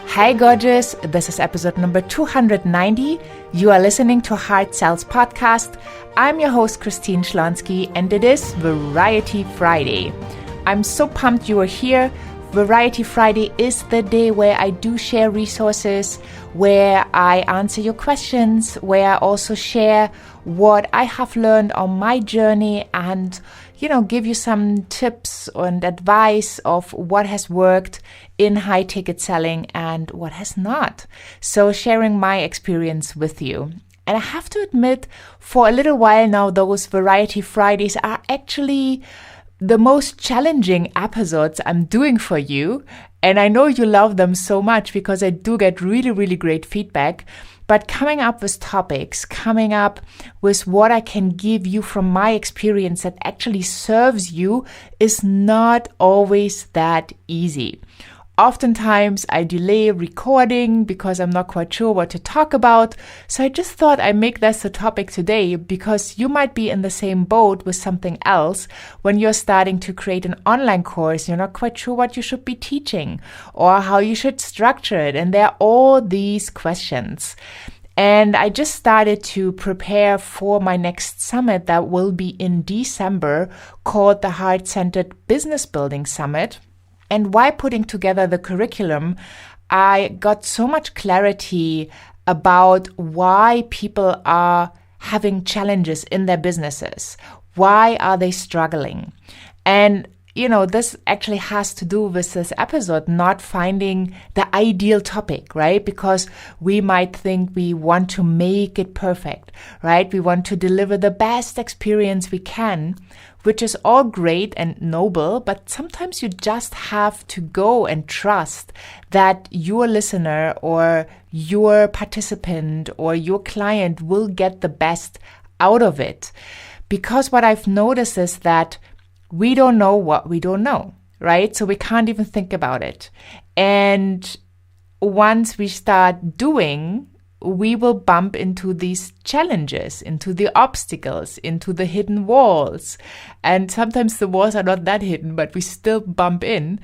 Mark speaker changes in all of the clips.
Speaker 1: Hi gorgeous, this is episode number 290. You are listening to Hard Sells Podcast. I'm your host Christine Schlonski and it is Variety Friday. I'm so pumped you are here. Variety Friday is the day where I do share resources, where I answer your questions, where I also share what I have learned on my journey and, give you some tips and advice of what has worked in high ticket selling and what has not. So sharing my experience with you. And I have to admit, for a little while now, those Variety Fridays are actually the most challenging episodes I'm doing for you. And I know you love them so much because I do get really, really great feedback. But coming up with topics, coming up with what I can give you from my experience that actually serves you is not always that easy. Oftentimes I delay recording because I'm not quite sure what to talk about. So I just thought I'd make this a topic today because you might be in the same boat with something else when you're starting to create an online course. You're not quite sure what you should be teaching or how you should structure it. And there are all these questions. And I just started to prepare for my next summit that will be in December called the Heart-Centered Business Building Summit. And while putting together the curriculum, I got so much clarity about why people are having challenges in their businesses. Why are they struggling? And this actually has to do with this episode, not finding the ideal topic, right? Because we might think we want to make it perfect, right? We want to deliver the best experience we can, which is all great and noble, but sometimes you just have to go and trust that your listener or your participant or your client will get the best out of it. Because what I've noticed is that we don't know what we don't know, right? So we can't even think about it. And once we start doing, we will bump into these challenges, into the obstacles, into the hidden walls. And sometimes the walls are not that hidden, but we still bump in.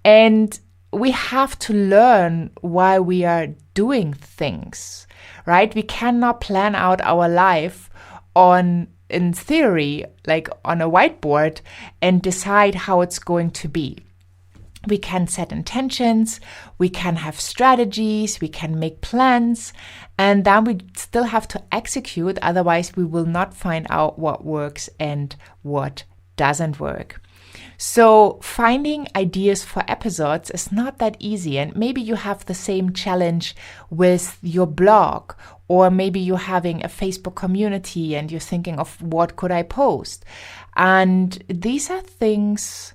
Speaker 1: And we have to learn why we are doing things, right? We cannot plan out our life in theory, like on a whiteboard, and decide how it's going to be. We can set intentions, we can have strategies, we can make plans, and then we still have to execute. Otherwise, we will not find out what works and what doesn't work. So finding ideas for episodes is not that easy. And maybe you have the same challenge with your blog, or maybe you're having a Facebook community and you're thinking of what could I post? And these are things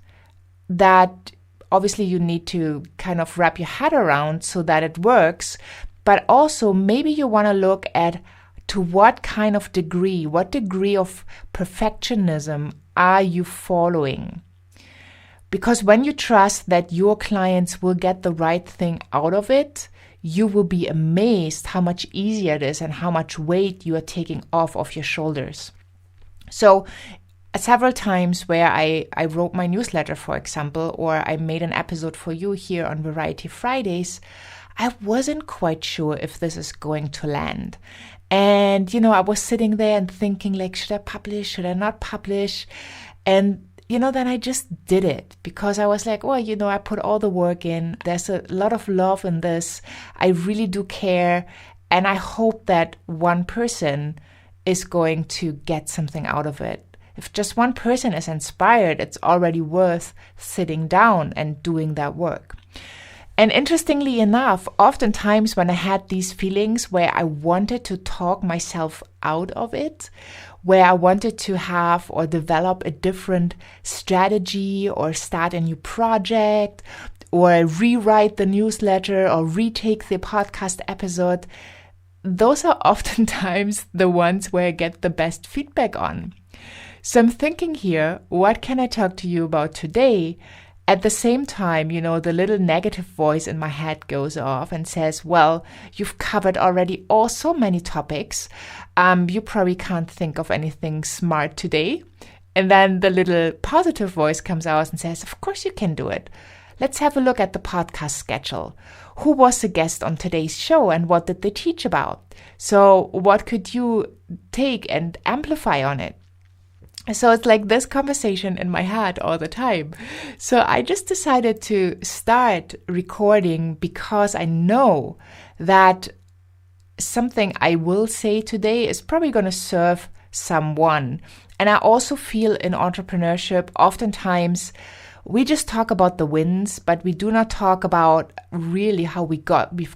Speaker 1: that obviously you need to kind of wrap your head around so that it works. But also maybe you want to look at to what degree of perfectionism are you following? Because when you trust that your clients will get the right thing out of it, you will be amazed how much easier it is and how much weight you are taking off of your shoulders. So several times where I wrote my newsletter, for example, or I made an episode for you here on Variety Fridays, I wasn't quite sure if this is going to land. And, I was sitting there and thinking like, should I publish? Should I not publish? And then I just did it because I was like, I put all the work in. There's a lot of love in this. I really do care. And I hope that one person is going to get something out of it. If just one person is inspired, it's already worth sitting down and doing that work. And interestingly enough, oftentimes when I had these feelings where I wanted to talk myself out of it, where I wanted to have or develop a different strategy or start a new project or rewrite the newsletter or retake the podcast episode, those are oftentimes the ones where I get the best feedback on. So I'm thinking here, what can I talk to you about today? At the same time, the little negative voice in my head goes off and says, well, you've covered already so many topics. You probably can't think of anything smart today. And then the little positive voice comes out and says, of course you can do it. let's have a look at the podcast schedule. Who was the guest on today's show and what did they teach about? So what could you take and amplify on it? So it's like this conversation in my head all the time. So I just decided to start recording because I know that something I will say today is probably going to serve someone. And I also feel in entrepreneurship, oftentimes we just talk about the wins, but we do not talk about really how we've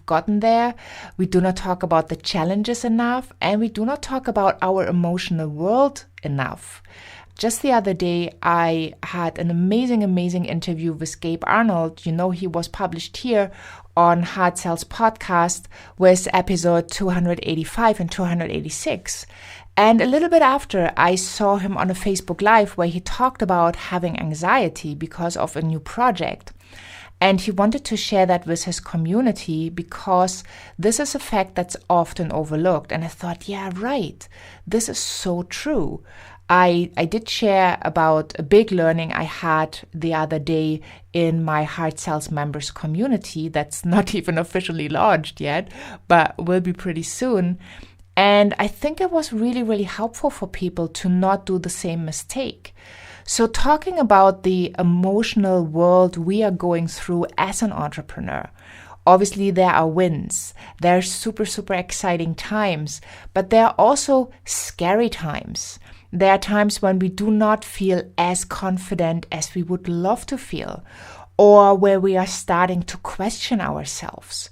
Speaker 1: gotten there. We do not talk about the challenges enough, and we do not talk about our emotional world enough. Just the other day, I had an amazing interview with Gabe Arnold. You know, he was published here on Hard Sales Podcast with episode 285 and 286. And a little bit after, I saw him on a Facebook Live where he talked about having anxiety because of a new project. And he wanted to share that with his community because this is a fact that's often overlooked. And I thought, yeah, right. This is so true. I did share about a big learning I had the other day in my Hard Sales members community that's not even officially launched yet, but will be pretty soon. And I think it was really helpful for people to not do the same mistake. So talking about the emotional world we are going through as an entrepreneur, obviously there are wins, there are super exciting times, but there are also scary times. There are times when we do not feel as confident as we would love to feel, or where we are starting to question ourselves,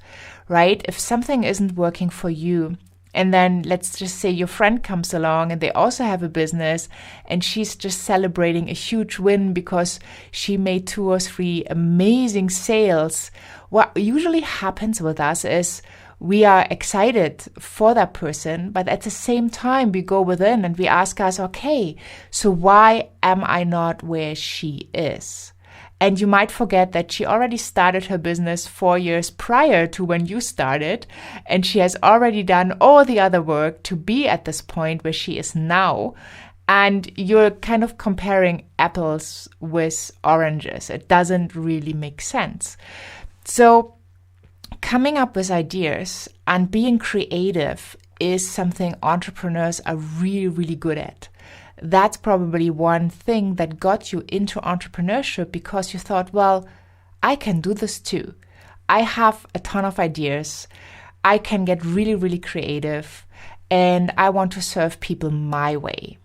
Speaker 1: right? If something isn't working for you, and then let's just say your friend comes along and they also have a business and she's just celebrating a huge win because she made 2 or 3 amazing sales. What usually happens with us is we are excited for that person, but at the same time we go within and we ask us, okay, so why am I not where she is? And you might forget that she already started her business 4 years prior to when you started, and she has already done all the other work to be at this point where she is now. And you're kind of comparing apples with oranges. It doesn't really make sense. So coming up with ideas and being creative is something entrepreneurs are really good at. That's probably one thing that got you into entrepreneurship because you thought, well, I can do this too. I have a ton of ideas. I can get really creative and I want to serve people my way.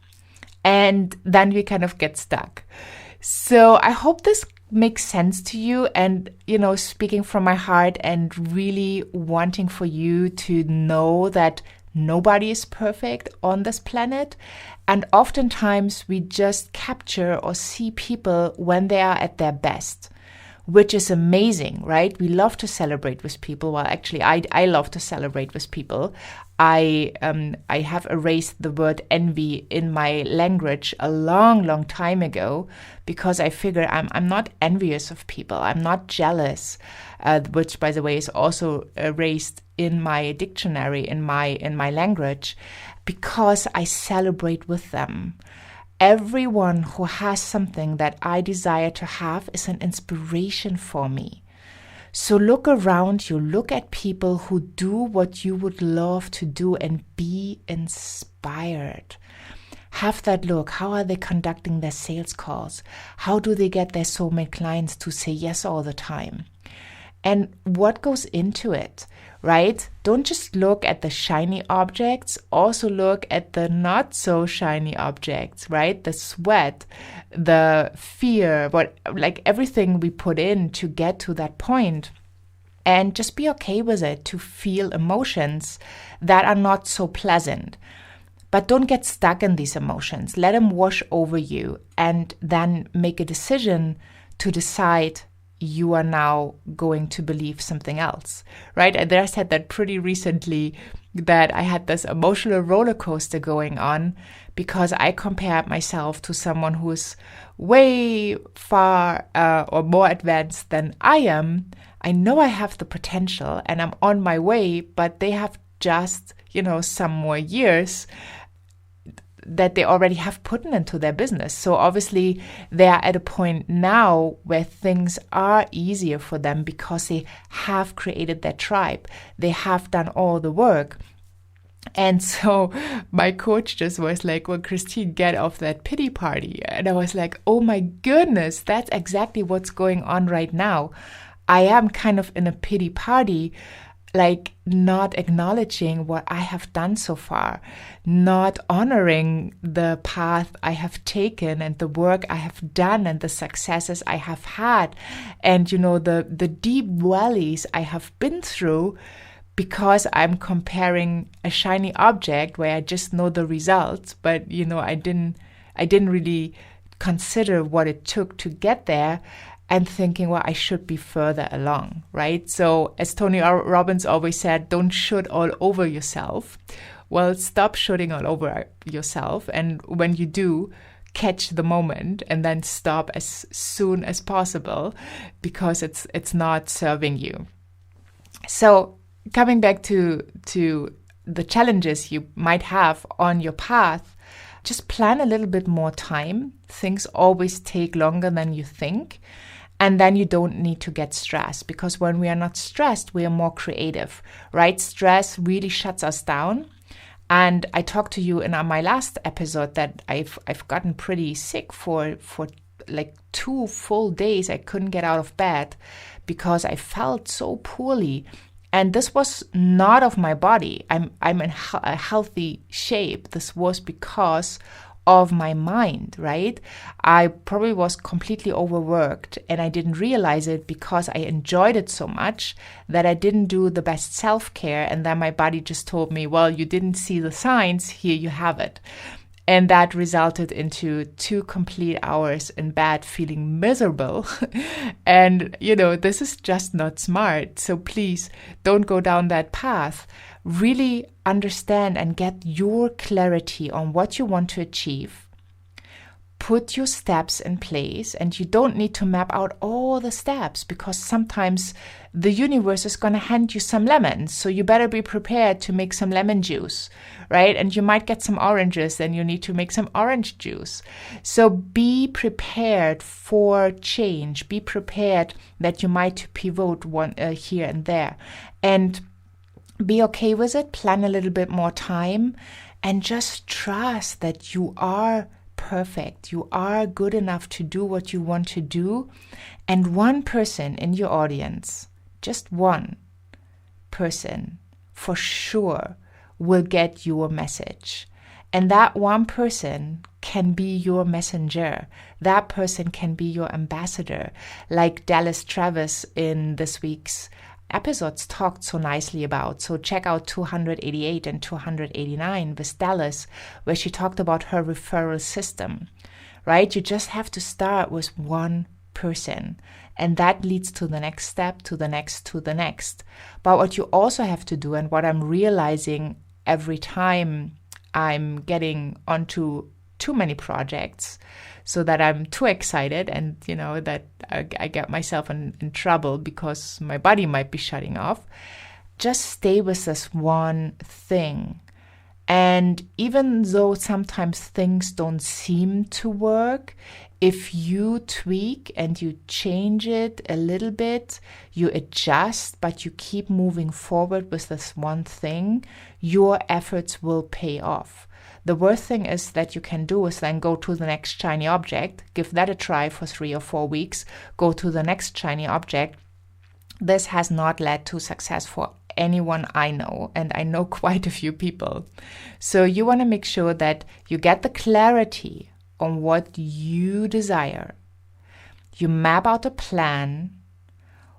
Speaker 1: And then we kind of get stuck. So I hope this makes sense to you and, speaking from my heart and really wanting for you to know that nobody is perfect on this planet. And oftentimes we just capture or see people when they are at their best, which is amazing, right? We love to celebrate with people. Well, actually, I love to celebrate with people. I have erased the word envy in my language a long time ago because I figure I'm not envious of people. I'm not jealous, which, by the way, is also erased in my dictionary, in my language, because I celebrate with them. Everyone who has something that I desire to have is an inspiration for me. So look around you, look at people who do what you would love to do and be inspired. Have that look. How are they conducting their sales calls? How do they get their soulmate clients to say yes all the time? And what goes into it, right? Don't just look at the shiny objects, also look at the not so shiny objects, right? The sweat, the fear, everything we put in to get to that point. And just be okay with it, to feel emotions that are not so pleasant. But don't get stuck in these emotions. Let them wash over you and then make a decision to decide you are now going to believe something else, right? And I said that pretty recently that I had this emotional roller coaster going on because I compared myself to someone who's way far or more advanced than I am. I know I have the potential and I'm on my way, but they have just, some more years. that they already have put into their business. So obviously they are at a point now where things are easier for them because they have created their tribe. They have done all the work. And so my coach just was like, well, Christine, get off that pity party. And I was like, oh my goodness, that's exactly what's going on right now. I am kind of in a pity party, like not acknowledging what I have done so far, not honoring the path I have taken and the work I have done and the successes I have had. And, the deep valleys I have been through, because I'm comparing a shiny object where I just know the results, but I didn't really consider what it took to get there, and thinking, well, I should be further along, right? So as Tony Robbins always said, don't shoot all over yourself. Well, stop shooting all over yourself, and when you do, catch the moment and then stop as soon as possible, because it's not serving you. So coming back to the challenges you might have on your path, just plan a little bit more time. Things always take longer than you think. And then you don't need to get stressed, because when we are not stressed, we are more creative, right? Stress really shuts us down. And I talked to you in my last episode that I've gotten pretty sick for like 2 full days. I couldn't get out of bed because I felt so poorly. And this was not of my body. I'm in a healthy shape. This was because of my mind, right? I probably was completely overworked, and I didn't realize it because I enjoyed it so much that I didn't do the best self-care. And then my body just told me, well, you didn't see the signs, here you have it. And that resulted into 2 complete hours in bed feeling miserable. And, this is just not smart. So please don't go down that path. Really understand and get your clarity on what you want to achieve. Put your steps in place, and you don't need to map out all the steps, because sometimes the universe is going to hand you some lemons. So you better be prepared to make some lemon juice, right? And you might get some oranges, then you need to make some orange juice. So be prepared for change. Be prepared that you might pivot one here and there. And be okay with it. Plan a little bit more time, and just trust that you are perfect. You are good enough to do what you want to do. And one person in your audience, just one person for sure, will get your message. And that one person can be your messenger. That person can be your ambassador, like Dallas Travis in this week's episodes talked so nicely about. So check out 288 and 289 with Dallas, where she talked about her referral system, right? You just have to start with one person, and that leads to the next step, to the next, to the next. But what you also have to do, and what I'm realizing every time I'm getting onto too many projects, so that I'm too excited, and that I get myself in trouble because my body might be shutting off. Just stay with this one thing. And even though sometimes things don't seem to work, if you tweak and you change it a little bit, you adjust, but you keep moving forward with this one thing, your efforts will pay off. The worst thing is that you can do is then go to the next shiny object, give that a try for 3 or 4 weeks, go to the next shiny object. This has not led to success for anyone I know, and I know quite a few people. So you want to make sure that you get the clarity on what you desire. You map out a plan.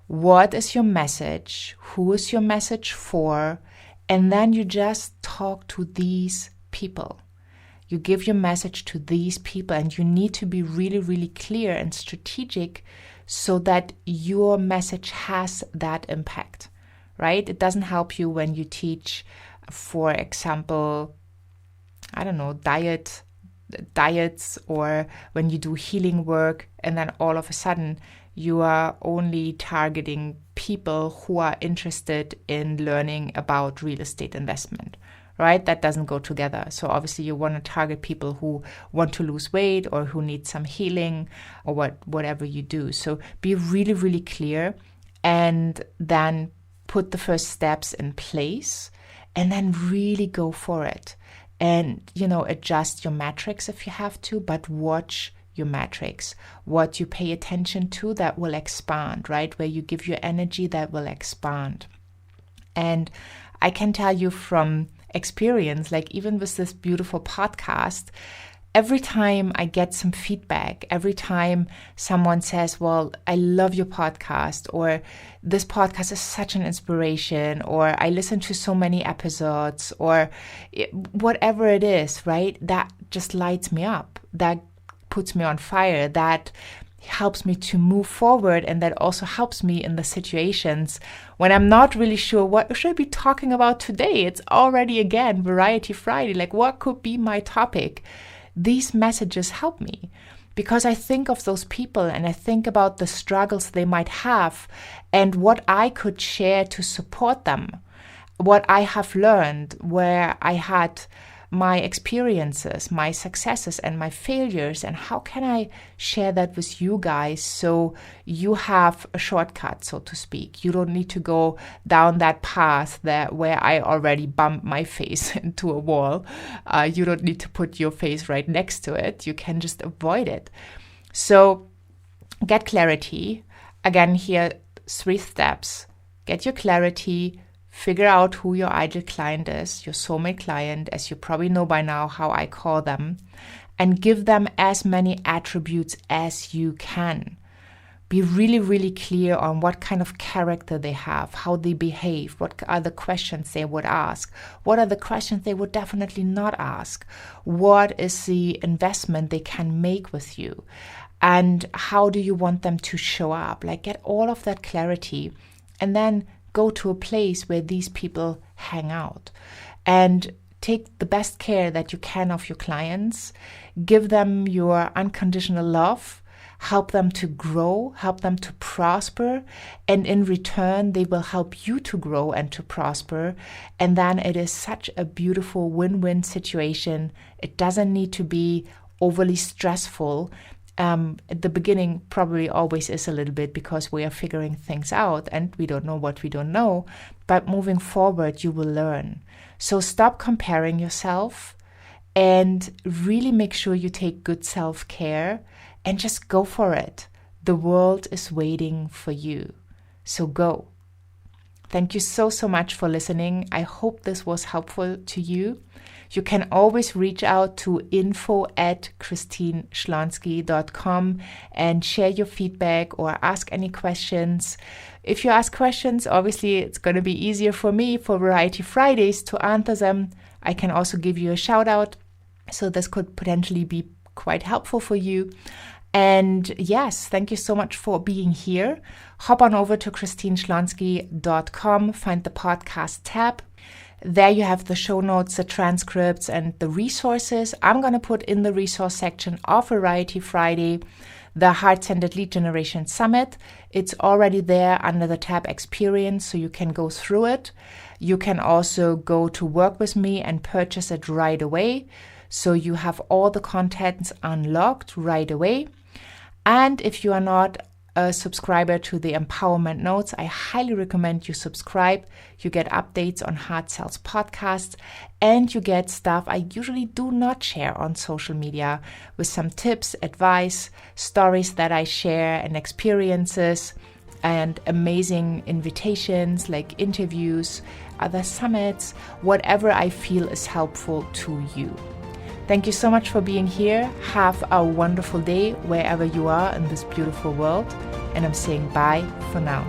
Speaker 1: What is your message? Who is your message for? And then you just talk to these people. You give your message to these people, and you need to be really, really clear and strategic so that your message has that impact, right? It doesn't help you when you teach, for example, diets, or when you do healing work, and then all of a sudden you are only targeting people who are interested in learning about real estate investment, right? That doesn't go together. So obviously you want to target people who want to lose weight or who need some healing or whatever you do. So be really, really clear and then put the first steps in place and then really go for it. And, adjust your metrics if you have to, but watch your metrics. What you pay attention to, that will expand, right? Where you give your energy, that will expand. And I can tell you from experience, like even with this beautiful podcast, every time I get some feedback, every time someone says, well, I love your podcast, or this podcast is such an inspiration, or I listen to so many episodes, or whatever it is, right? That just lights me up. That puts me on fire. That helps me to move forward. And that also helps me in the situations when I'm not really sure what should I be talking about today. It's already, again, Variety Friday. Like, what could be my topic? These messages help me because I think of those people and I think about the struggles they might have and what I could share to support them, what I have learned, where I had my experiences, my successes and my failures, and how can I share that with you guys so you have a shortcut, so to speak. You don't need to go down that path where I already bumped my face into a wall. You don't need to put your face right next to it. You can just avoid it. So get clarity. Again, here, 3 steps. Get your clarity. Figure out who your ideal client is, your soulmate client, as you probably know by now how I call them, and give them as many attributes as you can. Be really, really clear on what kind of character they have, how they behave, what are the questions they would ask, what are the questions they would definitely not ask, what is the investment they can make with you, and how do you want them to show up. Like, get all of that clarity and then go to a place where these people hang out and take the best care that you can of your clients. Give them your unconditional love, help them to grow, help them to prosper. And in return, they will help you to grow and to prosper. And then it is such a beautiful win-win situation. It doesn't need to be overly stressful. At the beginning probably always is a little bit because we are figuring things out and we don't know what we don't know. But moving forward, you will learn. So stop comparing yourself and really make sure you take good self-care and just go for it. The world is waiting for you. So go. Thank you so much for listening. I hope this was helpful to you. You can always reach out to info@christineschlonski.com and share your feedback or ask any questions. If you ask questions, obviously it's going to be easier for me for Variety Fridays to answer them. I can also give you a shout out. So this could potentially be quite helpful for you. And yes, thank you so much for being here. Hop on over to christineschlonski.com, find the podcast tab. There you have the show notes, the transcripts, and the resources. I'm going to put in the resource section of Variety Friday the Heart-Centered Lead Generation Summit. It's already there under the tab Experience, so you can go through it. You can also go to work with me and purchase it right away. So you have all the contents unlocked right away. And if you are not a subscriber to the Empowerment Notes, I highly recommend you subscribe. You get updates on Heart Sells podcasts, and you get stuff I usually do not share on social media with some tips, advice, stories that I share, and experiences, and amazing invitations like interviews, other summits, whatever I feel is helpful to you. Thank you so much for being here. Have a wonderful day wherever you are in this beautiful world. And I'm saying bye for now.